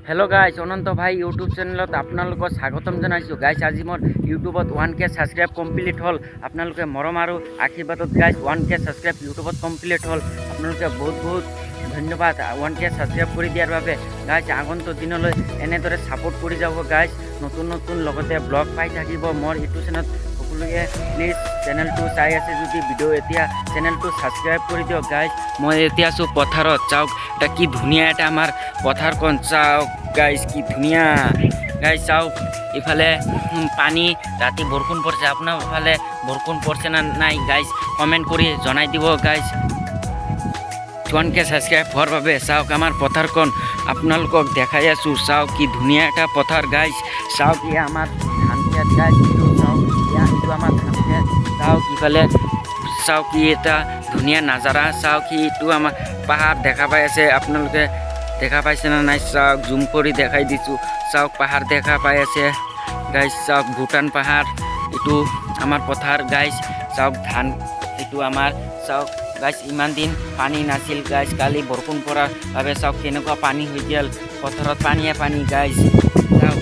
Hello guys अनंत भाई YouTube चेनेলত आपनालोকক स्वागतम जनाइছোঁ guys. আজি मोर यूट्यूबत 1K सबस्क्राइब कमप्लीट हल। आपनालोके मरम और आशीर्वादत गाइस 1K सबस्क्राइब यूट्यूबत कमप्लीट हल। आपनालोके बहुत बहुत धन्यवाद 1K सबस्क्राइब कर दियार बारे। गाइस आगंतुक दिनলৈ এনেদৰে সাপোৰ্ট কৰি যাব গাইস। নতুন নতুন লগতে ব্লগ পাই থাকিব मोर ইউটিউব চেনেলত। সকলোৱে প্লিজ চেনেলটো চাই আছে যদি ভিডিও এতিয়া চেনেলটো সাবস্ক্ৰাইব কৰি দিয়ক গাইস। মই এতিয়া আছোঁ পথাৰত, চাওক এটা কি ধুনীয়া এটা আমাৰ পথাৰখন চাওক গাইস, কি ধুনীয়া গাইস। চাওক ইফালে পানী, ৰাতি বৰষুণ পৰিছে। আপোনাৰ ফালে বৰষুণ পৰিছে না নাই গাইস কমেন্ট কৰি জনাই দিব গাইস। 1K সাবস্ক্ৰাইব হোৱাৰ বাবে চাওক আমাৰ পথাৰখন আপোনালোকক দেখাই আছোঁ। চাওক কি ধুনীয়া এটা পথাৰ গাইস। চাওক ইয়া আমাৰ ধান খেত গাইস, চাওক এইটো আমাৰ ধান খেত। চাওক ইফালে চাওক কি এটা ধুনীয়া নাজাৰা। চাওক কি এইটো আমাৰ পাহাৰ দেখা পাই আছে, আপোনালোকে দেখা পাইছে না নাই চাওক জুম কৰি দেখাই দিছোঁ। চাওক পাহাৰ দেখা পাই আছে গাইস। চাওক ভূটান পাহাৰ, এইটো আমাৰ পথাৰ গাইস। চাওক ধান এইটো আমাৰ। চাওক গাইস ইমান দিন পানী নাছিল গাইস, কালি বৰষুণ পৰাৰ বাবে চাওক কেনেকুৱা পানী হৈ গ'ল পথাৰত, পানীয়ে পানী গাইস। চাওক